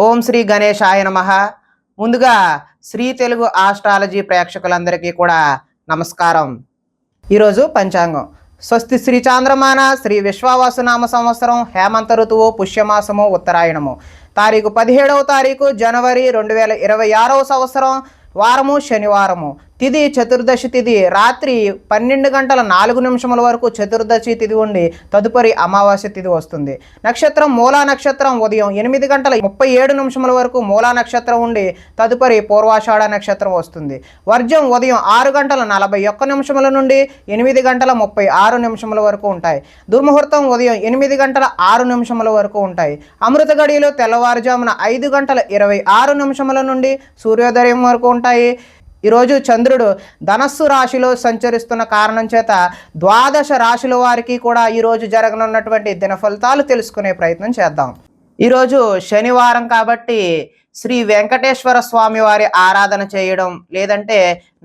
ఓం శ్రీ గణేశాయ నమః. ముందుగా శ్రీ తెలుగు ఆస్ట్రాలజీ ప్రేక్షకులందరికీ కూడా నమస్కారం. ఈరోజు పంచాంగం. స్వస్తి శ్రీ చాంద్రమాన శ్రీ విశ్వావసునామ సంవత్సరం హేమంత ఋతువు పుష్యమాసము ఉత్తరాయణము తారీఖు 17వ తారీఖు జనవరి 2026వ సంవత్సరం వారము శనివారము. తిథి చతుర్దశి తిథి రాత్రి 12 గంటల 4 నిమిషముల వరకు చతుర్దశి తిథి ఉండి తదుపరి అమావాస్య తిథి వస్తుంది. నక్షత్రం మూలా నక్షత్రం ఉదయం 8 గంటల 37 నిమిషముల వరకు మూలా నక్షత్రం ఉండి తదుపరి పూర్వాషాఢ నక్షత్రం వస్తుంది. వర్జం ఉదయం 6 గంటల 41 నిమిషముల నుండి 8 గంటల 36 నిమిషముల వరకు ఉంటాయి. దుర్ముహూర్తం ఉదయం 8 గంటల 6 నిమిషముల వరకు ఉంటాయి. అమృత గడియలు తెల్లవారుజామున 5 గంటల 26 నిమిషముల నుండి సూర్యోదయం వరకు ఉంటాయి. ఈరోజు చంద్రుడు ధనస్సు రాశిలో సంచరిస్తున్న కారణం చేత ద్వాదశ రాశుల వారికి కూడా ఈరోజు జరగనున్నటువంటి దిన ఫలితాలు తెలుసుకునే ప్రయత్నం చేద్దాం. ఈరోజు శనివారం కాబట్టి శ్రీ వెంకటేశ్వర స్వామి వారి ఆరాధన చేయడం లేదంటే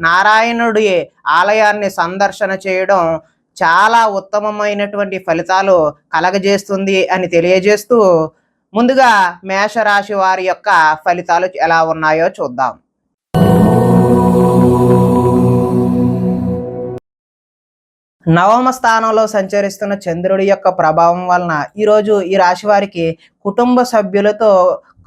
నారాయణుడి ఆలయాన్ని సందర్శన చేయడం చాలా ఉత్తమమైనటువంటి ఫలితాలు కలగజేస్తుంది అని తెలియజేస్తూ ముందుగా మేషరాశి వారి యొక్క ఫలితాలు ఎలా ఉన్నాయో చూద్దాం. నవమ స్థానంలో సంచరిస్తున్న చంద్రుడి యొక్క ప్రభావం వలన ఈరోజు ఈ రాశి వారికి కుటుంబ సభ్యులతో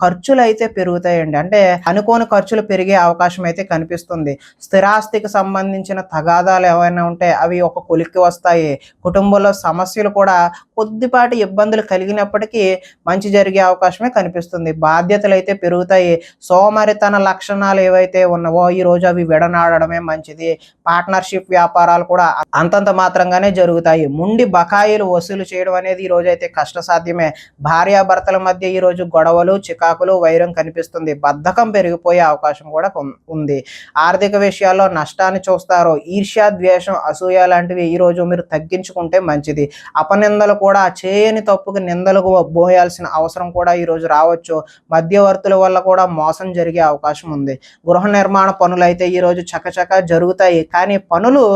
ఖర్చులు అయితే పెరుగుతాయండి. అంటే అనుకోని ఖర్చులు పెరిగే అవకాశం అయితే కనిపిస్తుంది. స్థిరాస్తికి సంబంధించిన తగాదాలు ఏమైనా ఉంటే అవి ఒక కొలిక్కి వస్తాయి. కుటుంబంలో సమస్యలు కూడా కొద్దిపాటి ఇబ్బందులు కలిగినప్పటికీ మంచి జరిగే అవకాశమే కనిపిస్తుంది. బాధ్యతలు అయితే పెరుగుతాయి. సోమరితన లక్షణాలు ఏవైతే ఉన్నావో ఈరోజు అవి విడనాడడమే మంచిది. పార్ట్నర్షిప్ వ్యాపారాలు కూడా అంతంత మాత్రంగానే జరుగుతాయి. ముండి బకాయిలు వసూలు చేయడం అనేది ఈరోజు అయితే కష్టసాధ్యమే. భార్యాభర్తల మధ్య ఈరోజు గొడవలు చికాకులు వైరం కనిపిస్తుంది. బద్ధకం పెరిగిపోయే అవకాశం కూడా ఉంది. ఆర్థిక విషయాల్లో నష్టాన్ని చూస్తారు. ఈర్ష్య ద్వేషం అసూయ లాంటివి ఈరోజు మీరు తగ్గించుకుంటే మంచిది. అపనిందలు కూడా చేయని తప్పుకి నిందలకు పోయాల్సిన అవసరం కూడా ఈరోజు రావచ్చు. మధ్యవర్తుల వల్ల కూడా మోసం జరిగే అవకాశం ఉంది. గృహ నిర్మాణ పనులు అయితే ఈరోజు చకచకా జరుగుతాయి. కానీ పనులు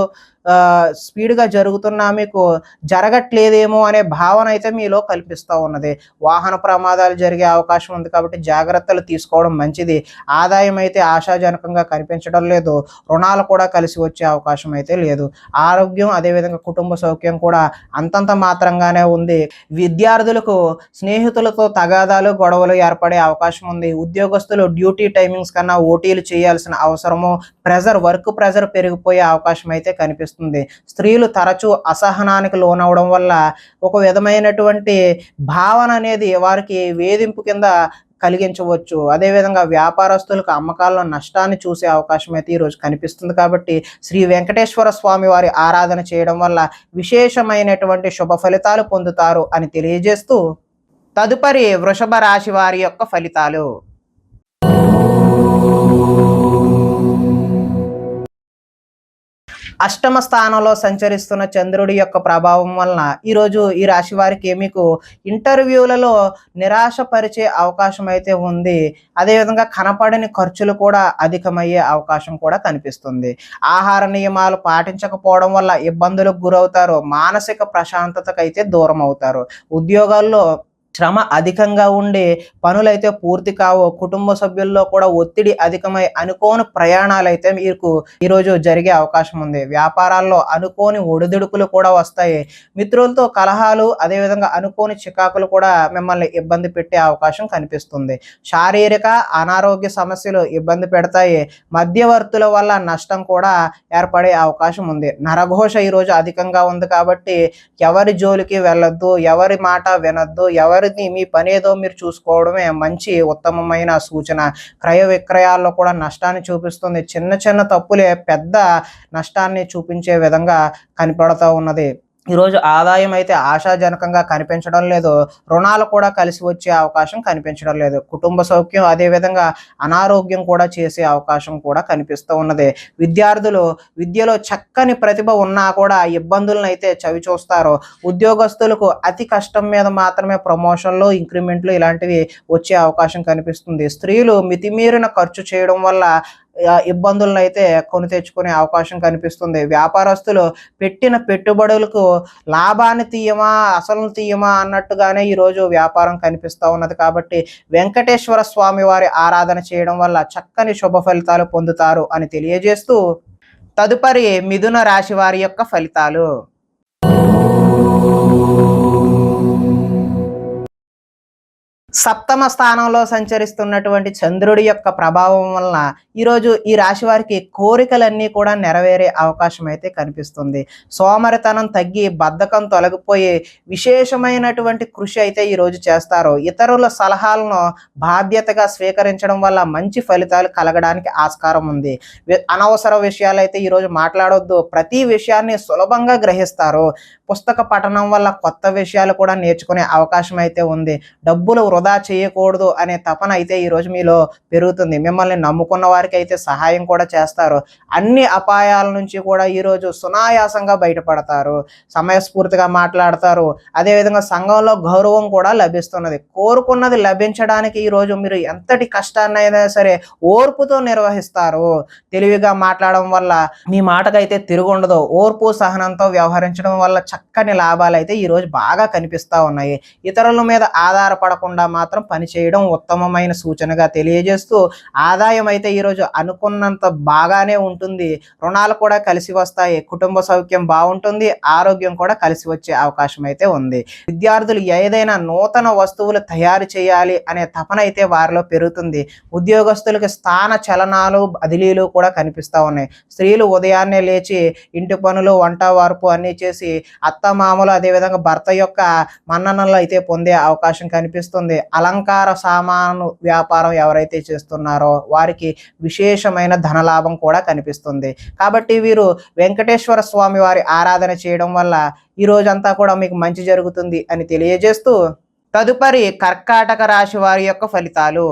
స్పీడ్గా జరుగుతున్నా మీకు జరగట్లేదేమో అనే భావన అయితే మీలో కల్పిస్తూ ఉన్నది. వాహన ప్రమాదాలు జరిగే అవకాశం ఉంది కాబట్టి జాగ్రత్తలు తీసుకోవడం మంచిది. ఆదాయం అయితే ఆశాజనకంగా కనిపించడం లేదు. రుణాలు కూడా కలిసి వచ్చే అవకాశం అయితే లేదు. ఆరోగ్యం అదేవిధంగా కుటుంబ సౌఖ్యం కూడా అంతంత మాత్రంగానే ఉంది. విద్యార్థులకు స్నేహితులతో తగాదాలు గొడవలు ఏర్పడే అవకాశం ఉంది. ఉద్యోగస్తులు డ్యూటీ టైమింగ్స్ కన్నా ఓటీలు చేయాల్సిన అవసరము వర్క్ ప్రెజర్ పెరిగిపోయే అవకాశం అయితే కనిపిస్తుంది. స్త్రీలు తరచూ అసహనానికి లోనవడం వల్ల ఒక విధమైనటువంటి భావన అనేది వారికి వేధింపు కింద కలిగించవచ్చు. అదేవిధంగా వ్యాపారస్తులకు అమ్మకాల్లో నష్టాన్ని చూసే అవకాశం అయితే ఈరోజు కనిపిస్తుంది. కాబట్టి శ్రీ వెంకటేశ్వర స్వామి వారి ఆరాధన చేయడం వల్ల విశేషమైనటువంటి శుభ ఫలితాలు పొందుతారు అని తెలియజేస్తూ తదుపరి వృషభ రాశి వారి యొక్క ఫలితాలు. అష్టమ స్థానంలో సంచరిస్తున్న చంద్రుడి యొక్క ప్రభావం వలన ఈరోజు ఈ రాశి వారికి మీకు ఇంటర్వ్యూలలో నిరాశపరిచే అవకాశం అయితే ఉంది. అదేవిధంగా కనపడని ఖర్చులు కూడా అధికమయ్యే అవకాశం కూడా కనిపిస్తుంది. ఆహార నియమాలు పాటించకపోవడం వల్ల ఇబ్బందులకు గురవుతారు. మానసిక ప్రశాంతతకు అయితే దూరం అవుతారు. ఉద్యోగాల్లో శ్రమ అధికంగా ఉండి పనులైతే పూర్తి కావు. కుటుంబ సభ్యుల్లో కూడా ఒత్తిడి అధికమై అనుకోని ప్రయాణాలు అయితే మీకు ఈరోజు జరిగే అవకాశం ఉంది. వ్యాపారాల్లో అనుకోని ఒడిదుడుకులు కూడా వస్తాయి. మిత్రులతో కలహాలు అదేవిధంగా అనుకోని చికాకులు కూడా మిమ్మల్ని ఇబ్బంది పెట్టే అవకాశం కనిపిస్తుంది. శారీరక అనారోగ్య సమస్యలు ఇబ్బంది పెడతాయి. మధ్యవర్తుల వల్ల నష్టం కూడా ఏర్పడే అవకాశం ఉంది. నరఘోష ఈరోజు అధికంగా ఉంది కాబట్టి ఎవరి జోలికి వెళ్ళొద్దు, ఎవరి మాట వినొద్దు, మీ పని ఏదో మీరు చూసుకోవడమే మంచి ఉత్తమమైన సూచన. క్రయ విక్రయాల్లో కూడా నష్టాన్ని చూపిస్తుంది. చిన్న చిన్న తప్పులే పెద్ద నష్టాన్ని చూపించే విధంగా కనపడుతూ ఉన్నది. ఈరోజు ఆదాయం అయితే ఆశాజనకంగా కనిపించడం లేదు. రుణాలు కూడా కలిసి వచ్చే అవకాశం కనిపించడం లేదు. కుటుంబ సౌఖ్యం అదేవిధంగా అనారోగ్యం కూడా చేసే అవకాశం కూడా కనిపిస్తూ ఉన్నది. విద్యార్థులు విద్యలో చక్కని ప్రతిభ ఉన్నా కూడా ఇబ్బందులను అయితే చవి చూస్తారు. ఉద్యోగస్తులకు అతి కష్టం మీద మాత్రమే ప్రమోషన్లు ఇంక్రిమెంట్లు ఇలాంటివి వచ్చే అవకాశం కనిపిస్తుంది. స్త్రీలు మితిమీరిన ఖర్చు చేయడం వల్ల ఇబ్బందులను అయితే కొని తెచ్చుకునే అవకాశం కనిపిస్తుంది. వ్యాపారస్తులు పెట్టిన పెట్టుబడులకు లాభాన్ని తీయమా అసలు తీయమా అన్నట్టుగానే ఈరోజు వ్యాపారం కనిపిస్తూ ఉన్నది. కాబట్టి వెంకటేశ్వర స్వామి వారి ఆరాధన చేయడం వల్ల చక్కని శుభ ఫలితాలు పొందుతారు అని తెలియజేస్తూ, తదుపరి మిథున రాశి వారి యొక్క ఫలితాలు. సప్తమ స్థానంలో సంచరిస్తున్నటువంటి చంద్రుడి యొక్క ప్రభావం వలన ఈరోజు ఈ రాశి వారికి కోరికలన్నీ కూడా నెరవేరే అవకాశం అయితే కనిపిస్తుంది. సోమరితనం తగ్గి బద్ధకం తొలగిపోయి విశేషమైనటువంటి కృషి అయితే ఈరోజు చేస్తారు. ఇతరుల సలహాలను బాధ్యతగా స్వీకరించడం వల్ల మంచి ఫలితాలు కలగడానికి ఆస్కారం ఉంది. అనవసర విషయాలు అయితే ఈరోజు మాట్లాడొద్దు. ప్రతి విషయాన్ని సులభంగా గ్రహిస్తారు. పుస్తక పఠనం వల్ల కొత్త విషయాలు కూడా నేర్చుకునే అవకాశం అయితే ఉంది. డబ్బులు వృధా చేయకూడదు అనే తపన అయితే ఈరోజు మీలో పెరుగుతుంది. మిమ్మల్ని నమ్ముకున్న వారికి అయితే సహాయం కూడా చేస్తారు. అన్ని అపాయాల నుంచి కూడా ఈరోజు సునాయాసంగా బయటపడతారు. సమయస్ఫూర్తిగా మాట్లాడతారు. అదేవిధంగా సంఘంలో గౌరవం కూడా లభిస్తున్నది. కోరుకున్నది లభించడానికి ఈరోజు మీరు ఎంతటి కష్టాన్ని అయినా సరే ఓర్పుతో నిర్వహిస్తారు. తెలివిగా మాట్లాడడం వల్ల మీ మాటకైతే తిరుగుండదు. ఓర్పు సహనంతో వ్యవహరించడం వల్ల చక్కని లాభాలు అయితే ఈరోజు బాగా కనిపిస్తూ ఉన్నాయి. ఇతరుల మీద ఆధారపడకుండా మాత్రం పనిచేయడం ఉత్తమమైన సూచనగా తెలియజేస్తూ, ఆదాయం అయితే ఈరోజు అనుకున్నంత బాగానే ఉంటుంది. రుణాలు కూడా కలిసి వస్తాయి. కుటుంబ సౌఖ్యం బాగుంటుంది. ఆరోగ్యం కూడా కలిసి వచ్చే అవకాశం అయితే ఉంది. విద్యార్థులు ఏదైనా నూతన వస్తువులు తయారు చేయాలి అనే తపన అయితే వారిలో పెరుగుతుంది. ఉద్యోగస్తులకి స్థాన చలనాలు బదిలీలు కూడా కనిపిస్తూ ఉన్నాయి. స్త్రీలు ఉదయాన్నే లేచి ఇంటి పనులు వంట వార్పు అన్నీ చేసి అత్తమామలు అదేవిధంగా భర్త యొక్క మన్ననలు అయితే పొందే అవకాశం కనిపిస్తుంది. అలంకార సామాను వ్యాపారం ఎవరైతే చేస్తున్నారో వారికి విశేషమైన ధనలాభం కూడా కనిపిస్తుంది. కాబట్టి వీరు వెంకటేశ్వర స్వామి వారి ఆరాధన చేయడం వల్ల ఈ రోజంతా కూడా మీకు మంచి జరుగుతుంది అని తెలియజేస్తూ, తదుపరి కర్కాటక రాశి వారి యొక్క ఫలితాలు.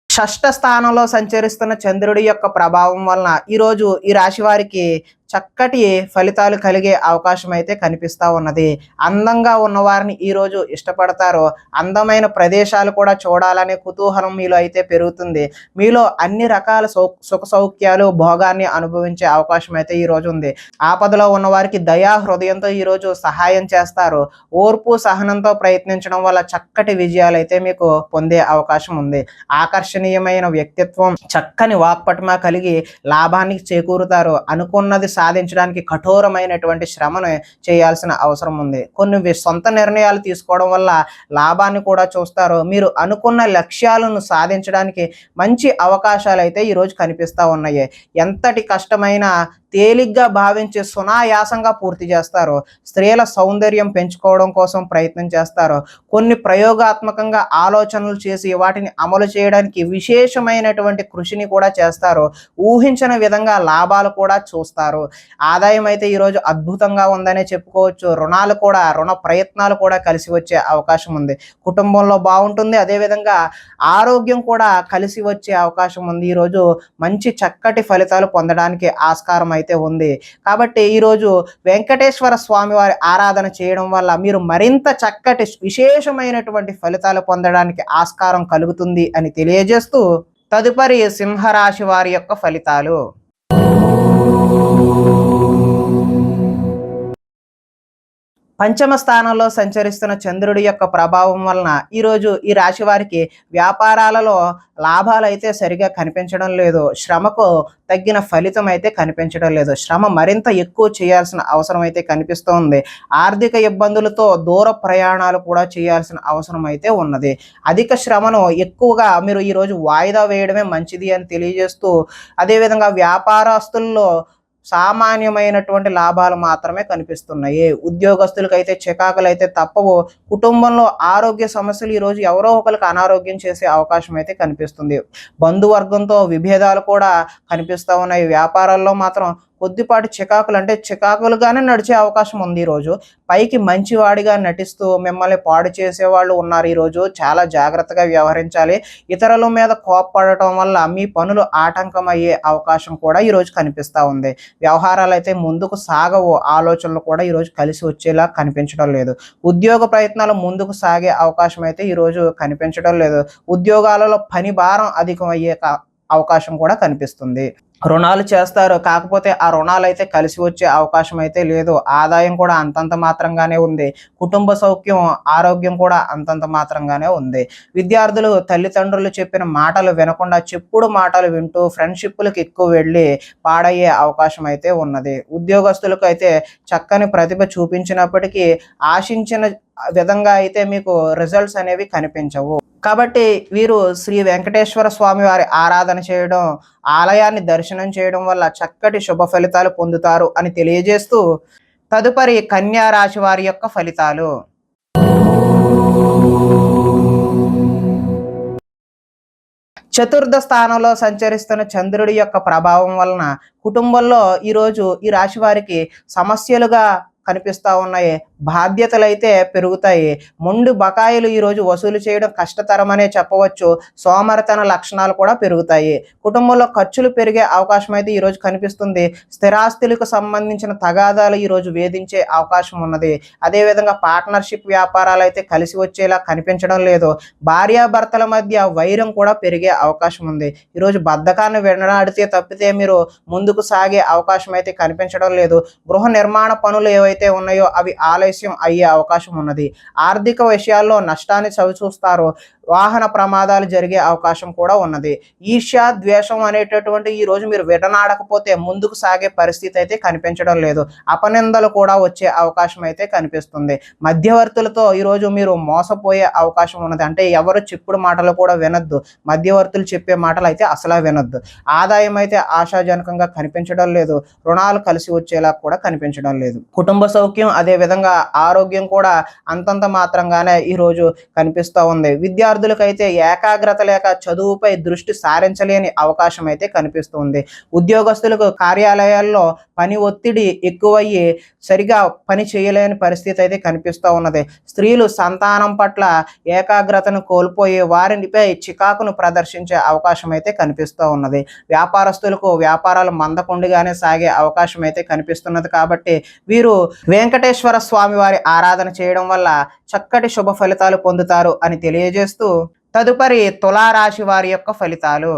షష్ఠ స్థానంలో సంచరిస్తున్న చంద్రుడి యొక్క ప్రభావం వలన ఈరోజు ఈ రాశి వారికి చక్కటి ఫలితాలు కలిగే అవకాశం అయితే కనిపిస్తూ ఉన్నది. అందంగా ఉన్నవారిని ఈరోజు ఇష్టపడతారు. అందమైన ప్రదేశాలు కూడా చూడాలనే కుతూహలం మీలో అయితే పెరుగుతుంది. మీలో అన్ని రకాల సుఖ సౌఖ్యాలు భోగాన్ని అనుభవించే అవకాశం అయితే ఈరోజు ఉంది. ఆపదలో ఉన్నవారికి దయా హృదయంతో ఈరోజు సహాయం చేస్తారు. ఓర్పు సహనంతో ప్రయత్నించడం వల్ల చక్కటి విజయాలు అయితే మీకు పొందే అవకాశం ఉంది. ఆకర్షణీయమైన వ్యక్తిత్వం, చక్కని వాక్పటిమ కలిగి లాభానికి చేకూరుతారు. అనుకున్నది సాధించడానికి కఠోరమైనటువంటి శ్రమను చేయాల్సిన అవసరం ఉంది. కొన్ని సొంత నిర్ణయాలు తీసుకోవడం వల్ల లాభాన్ని కూడా చూస్తారు. మీరు అనుకున్న లక్ష్యాలను సాధించడానికి మంచి అవకాశాలు అయితే ఈరోజు కనిపిస్తూ ఉన్నాయి. ఎంతటి కష్టమైన తేలిగ్గా భావించి సునాయాసంగా పూర్తి చేస్తారు. స్త్రీల సౌందర్యం పెంచుకోవడం కోసం ప్రయత్నం చేస్తారు. కొన్ని ప్రయోగాత్మకంగా ఆలోచనలు చేసి వాటిని అమలు చేయడానికి విశేషమైనటువంటి కృషిని కూడా చేస్తారు. ఊహించని విధంగా లాభాలు కూడా చూస్తారు. ఆదాయం అయితే ఈరోజు అద్భుతంగా ఉందనే చెప్పుకోవచ్చు. రుణ ప్రయత్నాలు కూడా కలిసి వచ్చే అవకాశం ఉంది. కుటుంబంలో బాగుంటుంది. అదేవిధంగా ఆరోగ్యం కూడా కలిసి వచ్చే అవకాశం ఉంది. ఈరోజు మంచి చక్కటి ఫలితాలు పొందడానికి ఆస్కారం అయితే ఉంది. కాబట్టి ఈరోజు వెంకటేశ్వర స్వామి వారి ఆరాధన చేయడం వల్ల మీరు మరింత చక్కటి విశేషమైనటువంటి ఫలితాలు పొందడానికి ఆస్కారం కలుగుతుంది అని తెలియజేస్తూ, తదుపరి సింహరాశి వారి యొక్క ఫలితాలు. పంచమ స్థానంలో సంచరిస్తున్న చంద్రుడి యొక్క ప్రభావం వలన ఈరోజు ఈ రాశి వారికి వ్యాపారాలలో లాభాలు అయితే సరిగా కనిపించడం లేదు. శ్రమకు తగ్గిన ఫలితం అయితే కనిపించడం లేదు. శ్రమ మరింత ఎక్కువ చేయాల్సిన అవసరం అయితే కనిపిస్తోంది. ఆర్థిక ఇబ్బందులతో దూర ప్రయాణాలు కూడా చేయాల్సిన అవసరం అయితే ఉన్నది. అధిక శ్రమను ఎక్కువగా మీరు ఈరోజు వాయిదా వేయడమే మంచిది అని తెలియజేస్తూ, అదేవిధంగా వ్యాపారస్తుల్లో సామాన్యమైనటువంటి లాభాలు మాత్రమే కనిపిస్తున్నాయి. ఉద్యోగస్తులకైతే చికాకులు అయితే తప్పవు. కుటుంబంలో ఆరోగ్య సమస్యలు ఈరోజు ఎవరో ఒకరికి అనారోగ్యం చేసే అవకాశం అయితే కనిపిస్తుంది. బంధువర్గంతో విభేదాలు కూడా కనిపిస్తూ ఉన్నాయి. వ్యాపారాల్లో మాత్రం కొద్దిపాటి చికాకులు అంటే చికాకులుగానే నడిచే అవకాశం ఉంది ఈరోజు. పైకి మంచివాడిగా నటిస్తూ మిమ్మల్ని పాడు చేసేవాళ్ళు ఉన్నారు ఈరోజు. చాలా జాగ్రత్తగా వ్యవహరించాలి. ఇతరుల మీద కోప్పడటం వల్ల మీ పనులు ఆటంకమయ్యే అవకాశం కూడా ఈరోజు కనిపిస్తూ ఉంది. వ్యవహారాలైతే ముందుకు సాగవు. ఆలోచనలు కూడా ఈరోజు కలిసి వచ్చేలా కనిపించడం లేదు. ఉద్యోగ ప్రయత్నాలు ముందుకు సాగే అవకాశం అయితే ఈరోజు కనిపించడం లేదు. ఉద్యోగాలలో పని భారం అధికమయ్యే అవకాశం కూడా కనిపిస్తుంది. రుణాలు చేస్తారు, కాకపోతే ఆ రుణాలు అయితే కలిసి వచ్చే అవకాశం అయితే లేదు. ఆదాయం కూడా అంతంత మాత్రంగానే ఉంది. కుటుంబ సౌఖ్యం, ఆరోగ్యం కూడా అంతంత మాత్రంగానే ఉంది. విద్యార్థులు తల్లిదండ్రులు చెప్పిన మాటలు వినకుండా చెప్పుడు మాటలు వింటూ ఫ్రెండ్షిప్లకు ఎక్కువ వెళ్ళి పాడయ్యే అవకాశం అయితే ఉన్నది. ఉద్యోగస్తులకు అయితే చక్కని ప్రతిభ చూపించినప్పటికీ ఆశించిన విధంగా అయితే మీకు రిజల్ట్స్ అనేవి కనిపించవు. కాబట్టి వీరు శ్రీ వెంకటేశ్వర స్వామి వారి ఆరాధన చేయడం, ఆలయాన్ని దర్శనం చేయడం వల్ల చక్కటి శుభ ఫలితాలు పొందుతారు అని తెలియజేస్తూ, తదుపరి కన్యా రాశి వారి యొక్క ఫలితాలు. చతుర్థ స్థానంలో సంచరిస్తున్న చంద్రుడి యొక్క ప్రభావం వలన కుటుంబంలో ఈరోజు ఈ రాశి వారికి సమస్యలుగా కనిపిస్తూ ఉన్నాయి. బాధ్యతలు అయితే పెరుగుతాయి. మొండి బకాయిలు ఈరోజు వసూలు చేయడం కష్టతరమనే చెప్పవచ్చు. సోమరితన లక్షణాలు కూడా పెరుగుతాయి. కుటుంబంలో ఖర్చులు పెరిగే అవకాశం అయితే ఈరోజు కనిపిస్తుంది. స్థిరాస్తులకు సంబంధించిన తగాదాలు ఈరోజు వేధించే అవకాశం ఉన్నది. అదేవిధంగా పార్ట్నర్షిప్ వ్యాపారాలు అయితే కలిసి వచ్చేలా కనిపించడం లేదు. భార్యాభర్తల మధ్య వైరం కూడా పెరిగే అవకాశం ఉంది. ఈరోజు బద్ధకాన్ని వెనలాడితే తప్పితే మీరు ముందుకు సాగే అవకాశం అయితే కనిపించడం లేదు. గృహ నిర్మాణ పనులు ఏవైతే ఉన్నాయో అవి ఆలస్యం అయ్యే అవకాశం ఉన్నది. ఆర్థిక విషయాల్లో నష్టాన్ని చవిచూస్తారు. వాహన ప్రమాదాలు జరిగే అవకాశం కూడా ఉన్నది. ఈర్ష్య, ద్వేషం అనేటటువంటి ఈరోజు మీరు విడనాడకపోతే ముందుకు సాగే పరిస్థితి అయితే కనిపించడం లేదు. అపనిందలు కూడా వచ్చే అవకాశం అయితే కనిపిస్తుంది. మధ్యవర్తులతో ఈరోజు మీరు మోసపోయే అవకాశం ఉన్నది. అంటే ఎవరు చెప్పుడు మాటలు కూడా వినొద్దు. మధ్యవర్తులు చెప్పే మాటలు అయితే అసలు వినొద్దు. ఆదాయం అయితే ఆశాజనకంగా కనిపించడం లేదు. రుణాలు కలిసి వచ్చేలా కూడా కనిపించడం లేదు. కుటుంబ సౌఖ్యం, అదేవిధంగా ఆరోగ్యం కూడా అంతంత మాత్రంగానే ఈరోజు కనిపిస్తూ ఉంది. విద్యార్థులకైతే ఏకాగ్రత లేక చదువుపై దృష్టి సారించలేని అవకాశం అయితే కనిపిస్తుంది. ఉద్యోగస్తులకు కార్యాలయాల్లో పని ఒత్తిడి ఎక్కువయ్యి సరిగా పని చేయలేని పరిస్థితి అయితే కనిపిస్తూ ఉన్నది. స్త్రీలు సంతానం పట్ల ఏకాగ్రతను కోల్పోయి వారిపై చికాకును ప్రదర్శించే అవకాశం అయితే కనిపిస్తూ ఉన్నది. వ్యాపారస్తులకు వ్యాపారాలు మందకొండిగానే సాగే అవకాశం అయితే కనిపిస్తున్నది. కాబట్టి వీరు వెంకటేశ్వర స్వామి వారి ఆరాధన చేయడం వల్ల చక్కటి శుభ ఫలితాలు పొందుతారు అని తెలియజేస్తూ, తదుపరి తులారాశి వారి యొక్క ఫలితాలు.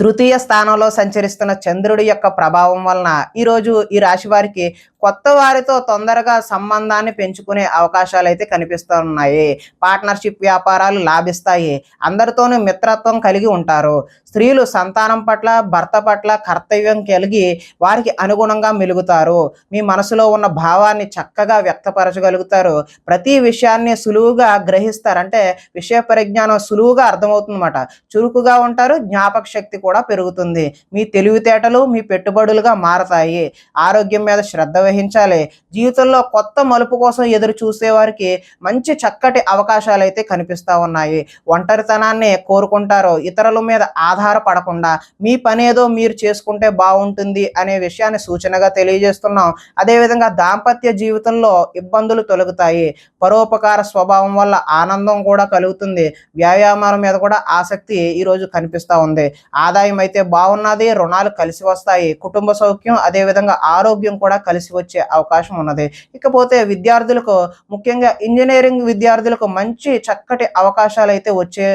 తృతీయ స్థానంలో సంచరిస్తున్న చంద్రుడి యొక్క ప్రభావం వలన ఈరోజు ఈ రాశి వారికి కొత్త వారితో తొందరగా సంబంధాన్ని పెంచుకునే అవకాశాలు అయితే కనిపిస్తున్నాయి. పార్ట్నర్షిప్ వ్యాపారాలు లాభిస్తాయి. అందరితోనూ మిత్రత్వం కలిగి ఉంటారు. స్త్రీలు సంతానం పట్ల, భర్త పట్ల కర్తవ్యం కలిగి వారికి అనుగుణంగా మెలుగుతారు. మీ మనసులో ఉన్న భావాన్ని చక్కగా వ్యక్తపరచగలుగుతారు. ప్రతి విషయాన్ని సులువుగా గ్రహిస్తారు. అంటే విషయ పరిజ్ఞానం సులువుగా అర్థమవుతుందన్నమాట. చురుకుగా ఉంటారు. జ్ఞాపక శక్తి కూడా పెరుగుతుంది. మీ తెలివితేటలు మీ పెట్టుబడులుగా మారతాయి. ఆరోగ్యం మీద శ్రద్ధ వహించాలి. జీవితంలో కొత్త మలుపు కోసం ఎదురు చూసే వారికి మంచి చక్కటి అవకాశాలు అయితే కనిపిస్తూ ఉన్నాయి. ఒంటరితనాన్ని కోరుకుంటారు. ఇతరుల మీద ఆధారపడకుండా మీ పనేదో మీరు చేసుకుంటే బాగుంటుంది అనే విషయాన్ని సూచనగా తెలియజేస్తున్నాం. అదేవిధంగా దాంపత్య జీవితంలో ఇబ్బందులు తొలగుతాయి. పరోపకార స్వభావం వల్ల ఆనందం కూడా కలుగుతుంది. వ్యాయామాల మీద కూడా ఆసక్తి ఈరోజు కనిపిస్తూ ఉంది. ఆదాయం అయితే బాగున్నది. రుణాలు కలిసి వస్తాయి. కుటుంబ సౌఖ్యం, అదేవిధంగా ఆరోగ్యం కూడా కలిసి వచ్చే అవకాశం ఉన్నది. ఇకపోతే విద్యార్థులకు, ముఖ్యంగా ఇంజనీరింగ్ విద్యార్థులకు మంచి చక్కటి అవకాశాలు అయితే వచ్చే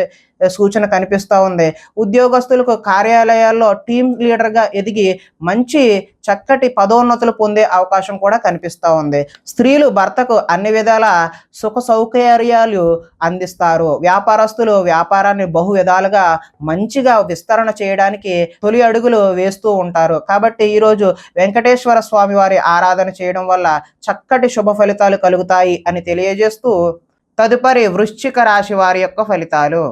సూచన కనిపిస్తూ ఉంది. ఉద్యోగస్తులకు కార్యాలయాల్లో టీం లీడర్గా ఎదిగి మంచి చక్కటి పదోన్నతులు పొందే అవకాశం కూడా కనిపిస్తూ ఉంది. స్త్రీలు భర్తకు అన్ని విధాల సుఖ సౌకర్యాలు అందిస్తారు. వ్యాపారస్తులు వ్యాపారాన్ని బహు విధాలుగా మంచిగా విస్తరణ చేయడానికి తొలి అడుగులు వేస్తూ ఉంటారు. కాబట్టి ఈరోజు వెంకటేశ్వర స్వామి వారి ఆరాధన చేయడం వల్ల చక్కటి శుభ ఫలితాలు కలుగుతాయి అని తెలియజేస్తూ, తదుపరి వృశ్చిక రాశి వారి యొక్క ఫలితాలు.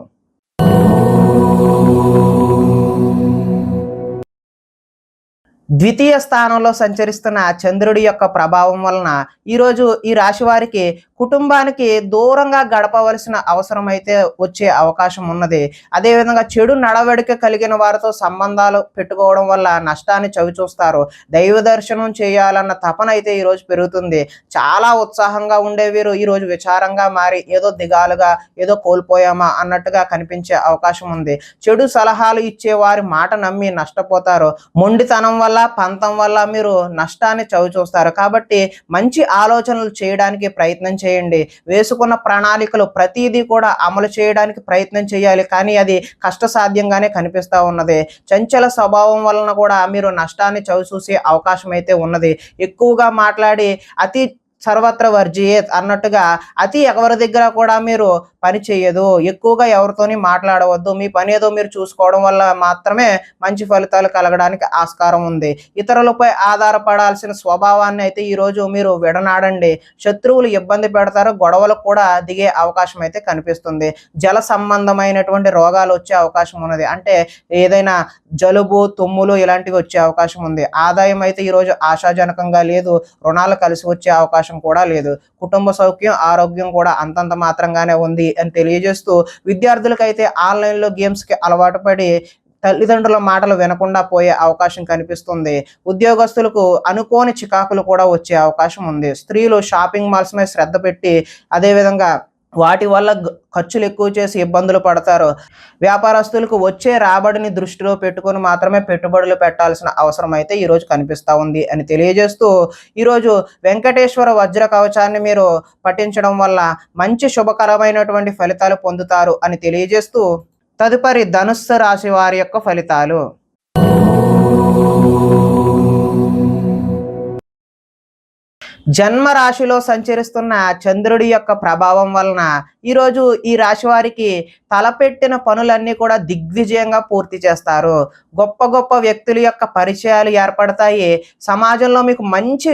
ద్వితీయ స్థానంలో సంచరిస్తున్న చంద్రుడి యొక్క ప్రభావం వలన ఈరోజు ఈ రాశి వారికి కుటుంబానికి దూరంగా గడపవలసిన అవసరం అయితే వచ్చే అవకాశం ఉన్నది. అదేవిధంగా చెడు నడవడిక కలిగిన వారితో సంబంధాలు పెట్టుకోవడం వల్ల నష్టాన్ని చవిచూస్తారు. దైవ దర్శనం చేయాలన్న తపన అయితే ఈరోజు పెరుగుతుంది. చాలా ఉత్సాహంగా ఉండే వీరు ఈరోజు విచారంగా మారి ఏదో దిగాలుగా ఏదో కోల్పోయామా అన్నట్టుగా కనిపించే అవకాశం ఉంది. చెడు సలహాలు ఇచ్చే వారి మాట నమ్మి నష్టపోతారు. మొండితనం వల్ల పంతం వల్ల మీరు నష్టాన్ని చవిచూస్తారు. కాబట్టి మంచి ఆలోచనలు చేయడానికి ప్రయత్నం చేయండి. వేసుకున్న ప్రణాళికలు ప్రతిదీ కూడా అమలు చేయడానికి ప్రయత్నం చేయాలి. కానీ అది కష్టసాధ్యంగానే కనిపిస్తూ ఉన్నది. చంచల స్వభావం వలన కూడా మీరు నష్టాన్ని చవిచూసే అవకాశం అయితే ఉన్నది. ఎక్కువగా మాట్లాడి అతి సర్వత్ర వర్జియేత్ అన్నట్టుగా అతి ఎవరి దగ్గర కూడా మీరు పని చేయదు. ఎక్కువగా ఎవరితోని మాట్లాడవద్దు. మీ పని ఏదో మీరు చూసుకోవడం వల్ల మాత్రమే మంచి ఫలితాలు కలగడానికి ఆస్కారం ఉంది. ఇతరులపై ఆధారపడాల్సిన స్వభావాన్ని అయితే ఈరోజు మీరు విడనాడండి. శత్రువులు ఇబ్బంది పెడతారు. గొడవలకు కూడా దిగే అవకాశం అయితే కనిపిస్తుంది. జల సంబంధమైనటువంటి రోగాలు వచ్చే అవకాశం ఉన్నది. అంటే ఏదైనా జలుబు తుమ్ములు ఇలాంటివి వచ్చే అవకాశం ఉంది. ఆదాయం అయితే ఈరోజు ఆశాజనకంగా లేదు. రుణాలు కలిసి వచ్చే అవకాశం కూడా లేదు. కుటుంబ సౌఖ్యం ఆరోగ్యం కూడా అంతంత మాత్రంగానే ఉంది అని తెలియజేస్తూ, విద్యార్థులకైతే ఆన్లైన్లో గేమ్స్కి అలవాటు పడి తల్లిదండ్రుల మాటలు వినకుండా పోయే అవకాశం కనిపిస్తుంది. ఉద్యోగస్తులకు అనుకోని చికాకులు కూడా వచ్చే అవకాశం ఉంది. స్త్రీలు షాపింగ్ మాల్స్ మీద శ్రద్ధ పెట్టి అదేవిధంగా వాటి వల్ల ఖర్చులు ఎక్కువ చేసి ఇబ్బందులు పడతారు. వ్యాపారస్తులకు వచ్చే రాబడిని దృష్టిలో పెట్టుకొని మాత్రమే పెట్టుబడులు పెట్టాల్సిన అవసరం అయితే ఈరోజు కనిపిస్తూ ఉంది అని తెలియజేస్తూ, ఈరోజు వెంకటేశ్వర వజ్ర కవచాన్ని మీరు పఠించడం వల్ల మంచి శుభకరమైనటువంటి ఫలితాలు పొందుతారు అని తెలియజేస్తూ, తదుపరి ధనుస్సు రాశి వారి యొక్క ఫలితాలు. జన్మ రాశిలో సంచరిస్తున్న చంద్రుడి యొక్క ప్రభావం వలన ఈరోజు ఈ రాశి వారికి తలపెట్టిన పనులన్నీ కూడా దిగ్విజయంగా పూర్తి చేస్తారు. గొప్ప గొప్ప వ్యక్తుల యొక్క పరిచయాలు ఏర్పడతాయి. సమాజంలో మీకు మంచి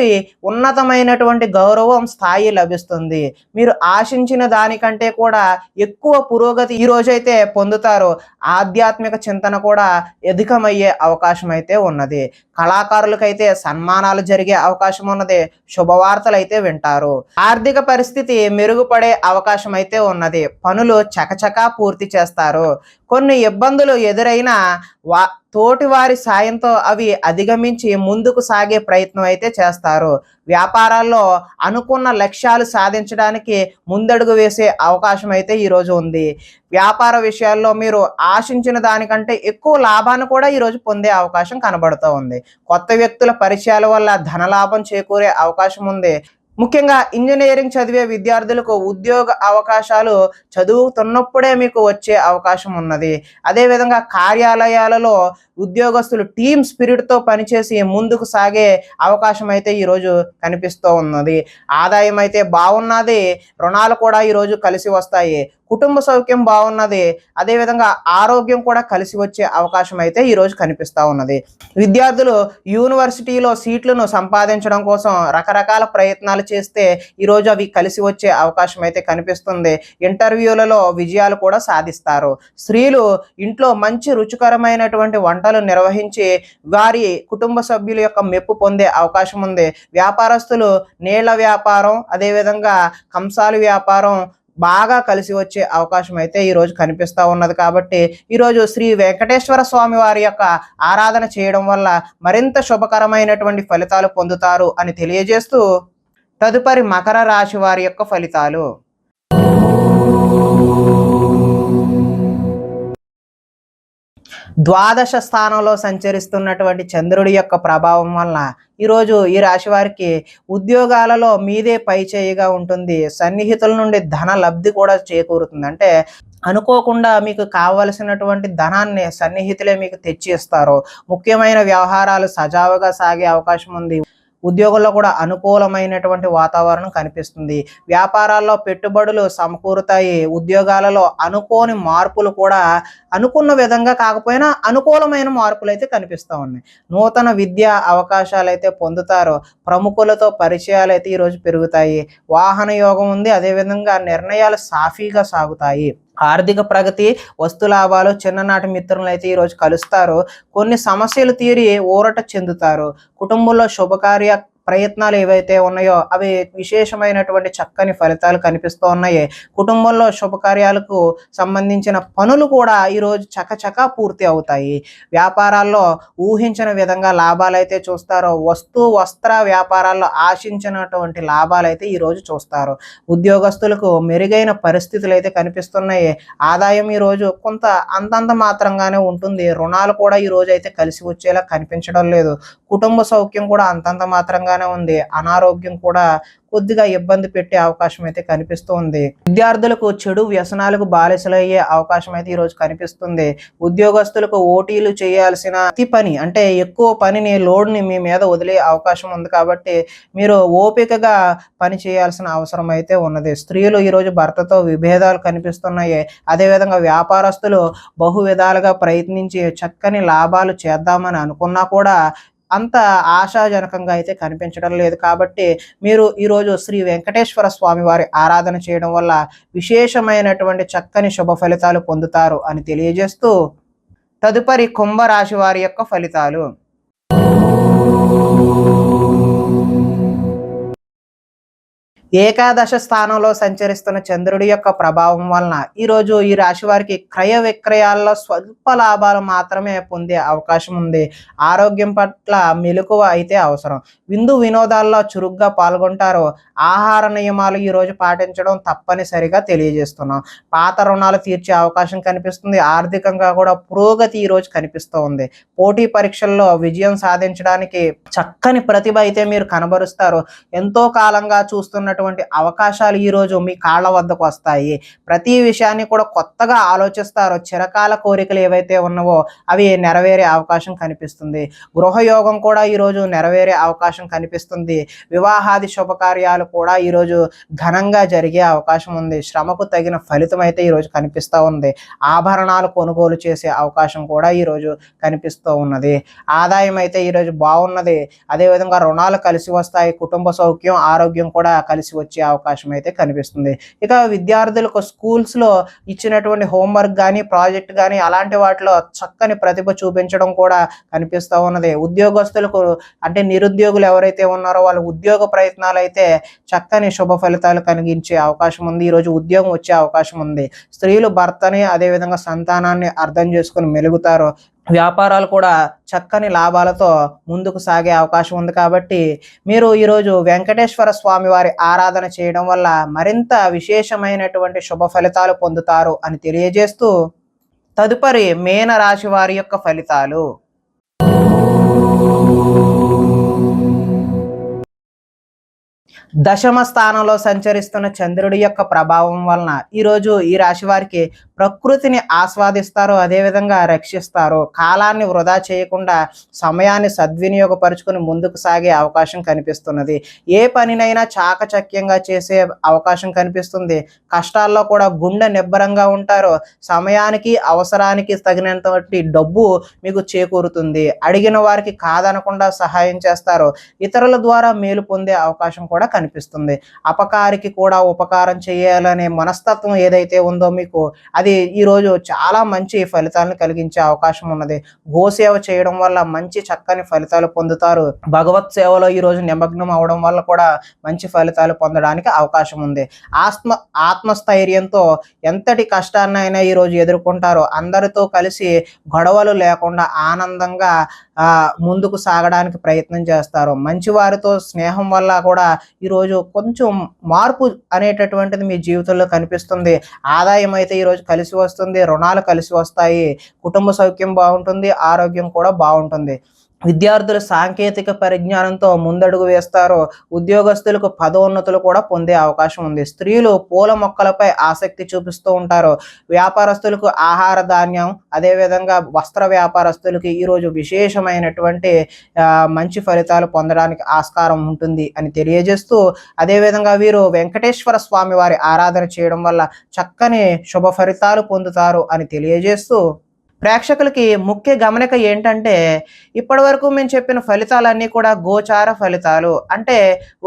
ఉన్నతమైనటువంటి గౌరవం స్థాయి లభిస్తుంది. మీరు ఆశించిన దానికంటే కూడా ఎక్కువ పురోగతి ఈ రోజైతే పొందుతారు. ఆధ్యాత్మిక చింతన కూడా అధికమయ్యే అవకాశం అయితే ఉన్నది. కళాకారులకైతే సన్మానాలు జరిగే అవకాశం ఉన్నది. శుభవార్తలు అయితే వింటారు. ఆర్థిక పరిస్థితి మెరుగుపడే అవకాశం అయితే ఉన్నది. పనులు చకచకా పూర్తి చేస్తారు. కొన్ని ఇబ్బందులు ఎదురైనా తోటి వారి సాయంతో అవి అధిగమించి ముందుకు సాగే ప్రయత్నం అయితే చేస్తారు. వ్యాపారాల్లో అనుకున్న లక్ష్యాలు సాధించడానికి ముందడుగు వేసే అవకాశం అయితే ఈరోజు ఉంది. వ్యాపార విషయాల్లో మీరు ఆశించిన దానికంటే ఎక్కువ లాభాన్ని కూడా ఈరోజు పొందే అవకాశం కనబడుతూ ఉంది. కొత్త వ్యక్తుల పరిచయాల వల్ల ధనలాభం చేకూరే అవకాశం ఉంది. ముఖ్యంగా ఇంజనీరింగ్ చదివే విద్యార్థులకు ఉద్యోగ అవకాశాలు చదువుతున్నప్పుడే మీకు వచ్చే అవకాశం ఉన్నది. అదేవిధంగా కార్యాలయాలలో ఉద్యోగస్తులు టీమ్ స్పిరిట్తో పనిచేసి ముందుకు సాగే అవకాశం అయితే ఈరోజు కనిపిస్తూ ఉన్నది. ఆదాయం అయితే బాగున్నది. రుణాలు కూడా ఈరోజు కలిసి వస్తాయి. కుటుంబ సౌఖ్యం బాగున్నది. అదేవిధంగా ఆరోగ్యం కూడా కలిసి వచ్చే అవకాశం అయితే ఈరోజు కనిపిస్తూ ఉన్నది. విద్యార్థులు యూనివర్సిటీలో సీట్లను సంపాదించడం కోసం రకరకాల ప్రయత్నాలు చేస్తే ఈరోజు అవి కలిసి వచ్చే అవకాశం అయితే కనిపిస్తుంది. ఇంటర్వ్యూలలో విజయాలు కూడా సాధిస్తారు. స్త్రీలు ఇంట్లో మంచి రుచికరమైనటువంటి వంటలు నిర్వహించి వారి కుటుంబ సభ్యుల యొక్క మెప్పు పొందే అవకాశం ఉంది. వ్యాపారస్తులు నీళ్ల వ్యాపారం అదేవిధంగా కంసాలి వ్యాపారం బాగా కలిసి వచ్చే అవకాశం అయితే ఈరోజు కనిపిస్తూ ఉన్నది. కాబట్టి ఈరోజు శ్రీ వెంకటేశ్వర స్వామి వారి యొక్క ఆరాధన చేయడం వల్ల మరింత శుభకరమైనటువంటి ఫలితాలు పొందుతారు అని తెలియజేస్తూ, తదుపరి మకర రాశి వారి యొక్క ఫలితాలు. ద్వాదశ స్థానంలో సంచరిస్తున్నటువంటి చంద్రుడి యొక్క ప్రభావం వలన ఈరోజు ఈ రాశి వారికి ఉద్యోగాలలో మీదే పై చేయిగా ఉంటుంది. సన్నిహితుల నుండి ధన లబ్ధి కూడా చేకూరుతుంది. అంటే అనుకోకుండా మీకు కావలసినటువంటి ధనాన్ని సన్నిహితులే మీకు తెచ్చి ఇస్తారు. ముఖ్యమైన వ్యవహారాలు సజావుగా సాగే అవకాశం ఉంది. ఉద్యోగంలో కూడా అనుకూలమైనటువంటి వాతావరణం కనిపిస్తుంది. వ్యాపారాల్లో పెట్టుబడులు సమకూరుతాయి. ఉద్యోగాలలో అనుకోని మార్పులు కూడా అనుకున్న విధంగా కాకపోయినా అనుకూలమైన మార్పులు అయితే కనిపిస్తూ ఉన్నాయి. నూతన విద్యా అవకాశాలు అయితే పొందుతారు. ప్రముఖులతో పరిచయాలు అయితే ఈరోజు పెరుగుతాయి. వాహన యోగం ఉంది. అదేవిధంగా నిర్ణయాలు సాఫీగా సాగుతాయి. ఆర్థిక ప్రగతి, వస్తు లాభాలు, చిన్ననాటి మిత్రులను అయితే ఈరోజు కలుస్తారు. కొన్ని సమస్యలు తీరి ఊరట చెందుతారు. కుటుంబంలో శుభకార్య ప్రయత్నాలు ఏవైతే ఉన్నాయో అవి విశేషమైనటువంటి చక్కని ఫలితాలు కనిపిస్తూ ఉన్నాయి. కుటుంబంలో శుభకార్యాలకు సంబంధించిన పనులు కూడా ఈరోజు చకచకా పూర్తి అవుతాయి. వ్యాపారాల్లో ఊహించిన విధంగా లాభాలైతే చూస్తారో, వస్త్ర వ్యాపారాల్లో ఆశించినటువంటి లాభాలైతే ఈరోజు చూస్తారు. ఉద్యోగస్తులకు మెరుగైన పరిస్థితులు అయితే కనిపిస్తున్నాయి. ఆదాయం ఈరోజు కొంత అంతంత మాత్రంగానే ఉంటుంది. రుణాలు కూడా ఈరోజు అయితే కలిసి వచ్చేలా కనిపించడం లేదు. కుటుంబ సౌఖ్యం కూడా అంతంత మాత్రంగానే ఉంది. అనారోగ్యం కూడా కొద్దిగా ఇబ్బంది పెట్టే అవకాశం అయితే కనిపిస్తుంది. విద్యార్థులకు చెడు వ్యసనాలకు బానిసలయ్యే అవకాశం అయితే ఈరోజు కనిపిస్తుంది. ఉద్యోగస్తులకు ఓటీలు చేయాల్సిన ప్రతి పని అంటే ఎక్కువ పనిని లోడ్ని మీ మీద వదిలే అవకాశం ఉంది. కాబట్టి మీరు ఓపికగా పని చేయాల్సిన అవసరం అయితే ఉన్నది. స్త్రీలు ఈరోజు భర్తతో విభేదాలు కనిపిస్తున్నాయి. అదేవిధంగా వ్యాపారస్తులు బహు విధాలుగా ప్రయత్నించి చక్కని లాభాలు చేద్దామని అనుకున్నా కూడా అంత ఆశాజనకంగా అయితే కనిపించడం లేదు. కాబట్టి మీరు ఈరోజు శ్రీ వెంకటేశ్వర స్వామి వారి ఆరాధన చేయడం వల్ల విశేషమైనటువంటి చక్కని శుభ ఫలితాలు పొందుతారు అని తెలియజేస్తూ తదుపరి కుంభరాశి వారి యొక్క ఫలితాలు. ఏకాదశ స్థానంలో సంచరిస్తున్న చంద్రుడి యొక్క ప్రభావం వలన ఈరోజు ఈ రాశి వారికి క్రయ విక్రయాల్లో స్వల్ప లాభాలు మాత్రమే పొందే అవకాశం ఉంది. ఆరోగ్యం పట్ల మెలకువ అయితే అవసరం. విందు వినోదాల్లో చురుగ్గా పాల్గొంటారు. ఆహార నియమాలు ఈరోజు పాటించడం తప్పనిసరిగా తెలియజేస్తున్నాం. పాత రుణాలు తీర్చే అవకాశం కనిపిస్తుంది. ఆర్థికంగా కూడా పురోగతి ఈరోజు కనిపిస్తూ ఉంది. పోటీ పరీక్షల్లో విజయం సాధించడానికి చక్కని ప్రతిభ అయితే మీరు కనబరుస్తారు. ఎంతో కాలంగా చూస్తున్నటువంటి అవకాశాలు ఈరోజు మీ కాళ్ళ వద్దకు వస్తాయి. ప్రతి విషయాన్ని కూడా కొత్తగా ఆలోచిస్తారు. చిరకాల కోరికలు ఏవైతే ఉన్నావో అవి నెరవేరే అవకాశం కనిపిస్తుంది. గృహయోగం కూడా ఈరోజు నెరవేరే అవకాశం కనిపిస్తుంది. వివాహాది శుభకార్యాలు కూడా ఈరోజు ఘనంగా జరిగే అవకాశం ఉంది. శ్రమకు తగిన ఫలితం అయితే ఈరోజు కనిపిస్తూ ఉంది. ఆభరణాలు కొనుగోలు చేసే అవకాశం కూడా ఈరోజు కనిపిస్తూ ఉన్నది. ఆదాయం అయితే ఈరోజు బాగున్నది. అదేవిధంగా రుణాలు కలిసి వస్తాయి. కుటుంబ సౌఖ్యం ఆరోగ్యం కూడా కలిసి వచ్చే అవకాశం అయితే కనిపిస్తుంది. ఇక విద్యార్థులకు స్కూల్స్లో ఇచ్చినటువంటి హోంవర్క్ కానీ ప్రాజెక్ట్ కానీ అలాంటి వాటిలో చక్కని ప్రతిభ చూపించడం కూడా కనిపిస్తూ ఉన్నది. ఉద్యోగస్తులకు అంటే నిరుద్యోగులు ఎవరైతే ఉన్నారో వాళ్ళ ఉద్యోగ ప్రయత్నాలు అయితే చక్కని శుభ ఫలితాలు కలిగించే అవకాశం ఉంది. ఈరోజు ఉద్యోగం వచ్చే అవకాశం ఉంది. స్త్రీలు భర్తని అదేవిధంగా సంతానాన్ని అర్థం చేసుకుని మెలుగుతారు. వ్యాపారాలు కూడా చక్కని లాభాలతో ముందుకు సాగే అవకాశం ఉంది. కాబట్టి మీరు ఈరోజు వెంకటేశ్వర స్వామి వారి ఆరాధన చేయడం వల్ల మరింత విశేషమైనటువంటి శుభ ఫలితాలు పొందుతారు అని తెలియజేస్తూ తదుపరి మేన రాశి వారి యొక్క ఫలితాలు. దశమ స్థానంలో సంచరిస్తున్న చంద్రుడి యొక్క ప్రభావం వలన ఈరోజు ఈ రాశి వారికి ప్రకృతిని ఆస్వాదిస్తారు. అదేవిధంగా రక్షిస్తారు. కాలాన్ని వృధా చేయకుండా సమయాన్ని సద్వినియోగపరుచుకొని ముందుకు సాగే అవకాశం కనిపిస్తున్నది. ఏ పనినైనా చాకచక్యంగా చేసే అవకాశం కనిపిస్తుంది. కష్టాల్లో కూడా గుండె నిబ్బరంగా ఉంటారు. సమయానికి అవసరానికి తగినంతటి డబ్బు మీకు చేకూరుతుంది. అడిగిన వారికి కాదనకుండా సహాయం చేస్తారు. ఇతరుల ద్వారా మేలు పొందే అవకాశం కూడా కనిపిస్తుంది. అపకారికి కూడా ఉపకారం చేయాలనే మనస్తత్వం ఏదైతే ఉందో మీకు అది ఈరోజు చాలా మంచి ఫలితాలను కలిగించే అవకాశం ఉన్నది. గోసేవ చేయడం వల్ల మంచి చక్కని ఫలితాలు పొందుతారు. భగవత్ సేవలో ఈరోజు నిమగ్నం అవడం వల్ల కూడా మంచి ఫలితాలు పొందడానికి అవకాశం ఉంది. ఆత్మస్థైర్యంతో ఎంతటి కష్టాన్నైనా ఈరోజు ఎదుర్కొంటారు. అందరితో కలిసి గొడవలు లేకుండా ఆనందంగా ముందుకు సాగడానికి ప్రయత్నం చేస్తారు. మంచి వారితో స్నేహం వల్ల కూడా ఈరోజు కొంచెం మార్పు అనేటటువంటిది మీ జీవితంలో కనిపిస్తుంది. ఆదాయం అయితే ఈరోజు కలిసి వస్తుంది. రుణాలు కలిసి వస్తాయి. కుటుంబ సౌఖ్యం బాగుంటుంది. ఆరోగ్యం కూడా బాగుంటుంది. విద్యార్థులు సాంకేతిక పరిజ్ఞానంతో ముందడుగు వేస్తారు. ఉద్యోగస్తులకు పదోన్నతులు కూడా పొందే అవకాశం ఉంది. స్త్రీలు పూల మొక్కలపై ఆసక్తి చూపిస్తూ ఉంటారు. వ్యాపారస్తులకు ఆహార ధాన్యం అదేవిధంగా వస్త్ర వ్యాపారస్తులకి ఈరోజు విశేషమైనటువంటి మంచి ఫలితాలు పొందడానికి ఆస్కారం ఉంటుంది అని తెలియజేస్తూ అదేవిధంగా వీరు వెంకటేశ్వర స్వామి వారి ఆరాధన చేయడం వల్ల చక్కని శుభ ఫలితాలు పొందుతారు అని తెలియజేస్తూ ప్రేక్షకులకి ముఖ్య గమనిక ఏంటంటే, ఇప్పటివరకు మేము చెప్పిన ఫలితాలన్నీ కూడా గోచార ఫలితాలు. అంటే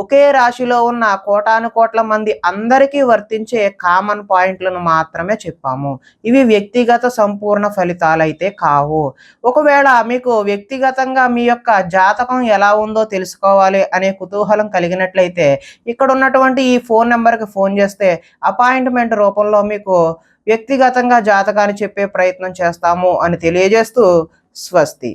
ఒకే రాశిలో ఉన్న కోటానుకోట్ల మంది అందరికీ వర్తించే కామన్ పాయింట్లను మాత్రమే చెప్పాము. ఇవి వ్యక్తిగత సంపూర్ణ ఫలితాలైతే కావు. ఒకవేళ మీకు వ్యక్తిగతంగా మీ యొక్క జాతకం ఎలా ఉందో తెలుసుకోవాలి అనే కుతూహలం కలిగినట్లయితే, ఇక్కడ ఉన్నటువంటి ఈ ఫోన్ నంబర్‌కి ఫోన్ చేస్తే అపాయింట్‌మెంట్ రూపంలో మీకు వ్యక్తిగతంగా జాతకాన్ని చెప్పే ప్రయత్నం చేస్తాము అని తెలియజేస్తూ స్వస్తి.